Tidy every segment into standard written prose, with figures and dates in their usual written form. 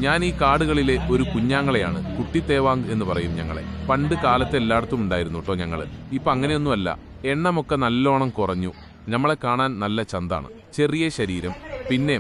ഞാൻ ഈ കാടുകളിലെ ഒരു കുഞ്ഞാങ്ങളെയാണ്. കുട്ടിത്തേവാങ് എന്ന് പറയും ഞങ്ങളെ. പണ്ട് കാലത്ത് എല്ലായിടത്തും ഉണ്ടായിരുന്നു കേട്ടോ ഞങ്ങള്. ഇപ്പൊ അങ്ങനെയൊന്നുമല്ല. എണ്ണമൊക്കെ നല്ലോണം കുറഞ്ഞു. നമ്മളെ കാണാൻ നല്ല ചന്താണ്. ചെറിയ ശരീരം, പിന്നെ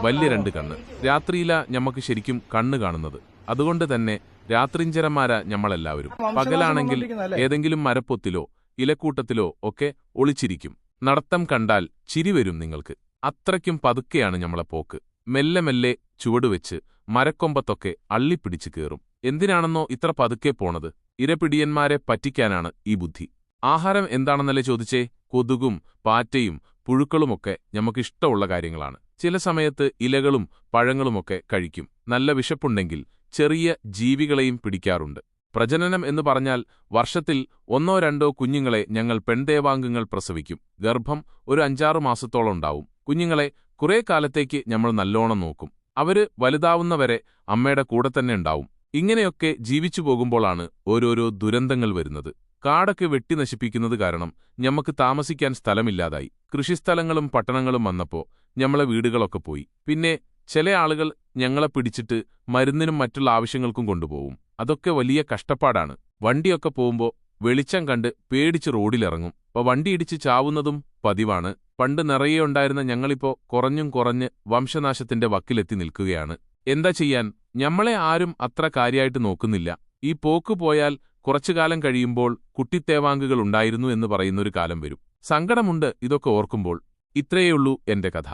വലിയ 2 കണ്ണ്. രാത്രിയില ഞമ്മക്ക് ശരിക്കും കണ്ണ് കാണുന്നത്. അതുകൊണ്ട് തന്നെ രാത്രിഞ്ചരന്മാരാ ഞമ്മളെല്ലാവരും. പകലാണെങ്കിൽ ഏതെങ്കിലും മരപ്പൊത്തിലോ ഇലക്കൂട്ടത്തിലോ ഒക്കെ ഒളിച്ചിരിക്കും. നടത്തം കണ്ടാൽ ചിരി വരും നിങ്ങൾക്ക്. അത്രയ്ക്കും പതുക്കെയാണ് ഞമ്മളെ പോക്ക്. മെല്ലെ മെല്ലെ ചുവടുവെച്ച് മരക്കൊമ്പത്തൊക്കെ അള്ളിപ്പിടിച്ച് കയറും. എന്തിനാണെന്നോ ഇത്ര പതുക്കെ പോണത്? ഇരപിടിയന്മാരെ പറ്റിക്കാനാണ് ഈ ബുദ്ധി. ആഹാരം എന്താണെന്നല്ലേ ചോദിച്ചേ? കൊതുകും പാറ്റയും പുഴുക്കളുമൊക്കെ ഞമ്മക്കിഷ്ടമുള്ള കാര്യങ്ങളാണ്. ചില സമയത്ത് ഇലകളും പഴങ്ങളുമൊക്കെ കഴിക്കും. നല്ല വിശപ്പുണ്ടെങ്കിൽ ചെറിയ ജീവികളെയും പിടിക്കാറുണ്ട്. പ്രജനനം എന്ന് പറഞ്ഞാൽ വർഷത്തിൽ 1-2 കുഞ്ഞുങ്ങളെ ഞങ്ങൾ പെൺതേവാംഗങ്ങൾ പ്രസവിക്കും. ഗർഭം ഒരു 5-6 മാസത്തോളം ഉണ്ടാവും. കുഞ്ഞുങ്ങളെ കുറേ കാലത്തേക്ക് ഞമ്മൾ നല്ലോണം നോക്കും. അവര് വലുതാവുന്നവരെ അമ്മയുടെ കൂടെ തന്നെ ഉണ്ടാവും. ഇങ്ങനെയൊക്കെ ജീവിച്ചു പോകുമ്പോഴാണ് ഓരോരോ ദുരന്തങ്ങൾ വരുന്നത്. കാടൊക്കെ വെട്ടി നശിപ്പിക്കുന്നത് കാരണം ഞമ്മക്ക് താമസിക്കാൻ സ്ഥലമില്ലാതായി. കൃഷിസ്ഥലങ്ങളും പട്ടണങ്ങളും വന്നപ്പോ ഞമ്മളെ വീടുകളൊക്കെ പോയി. പിന്നെ ചില ആളുകൾ ഞങ്ങളെ പിടിച്ചിട്ട് മരുന്നിനും മറ്റുള്ള ആവശ്യങ്ങൾക്കും കൊണ്ടുപോകും. അതൊക്കെ വലിയ കഷ്ടപ്പാടാണ്. വണ്ടിയൊക്കെ പോകുമ്പോ വെളിച്ചം കണ്ട് പേടിച്ച് റോഡിലിറങ്ങും. അപ്പൊ വണ്ടിയിടിച്ച് ചാവുന്നതും പതിവാണ്. പണ്ട് നിറയെ ഉണ്ടായിരുന്ന ഞങ്ങളിപ്പോ കുറഞ്ഞ് വംശനാശത്തിന്റെ വക്കിലെത്തി നിൽക്കുകയാണ്. എന്താ ചെയ്യാൻ? ഞമ്മളെ ആരും അത്ര കാര്യമായിട്ട് നോക്കുന്നില്ല. ഈ പോക്ക് പോയാൽ കുറച്ചുകാലം കഴിയുമ്പോൾ കുട്ടിത്തേവാങ്കുകൾ ഉണ്ടായിരുന്നു എന്ന് പറയുന്നൊരു കാലം വരും. സങ്കടമുണ്ട് ഇതൊക്കെ ഓർക്കുമ്പോൾ. ഇത്രയേയുള്ളൂ എന്റെ കഥ.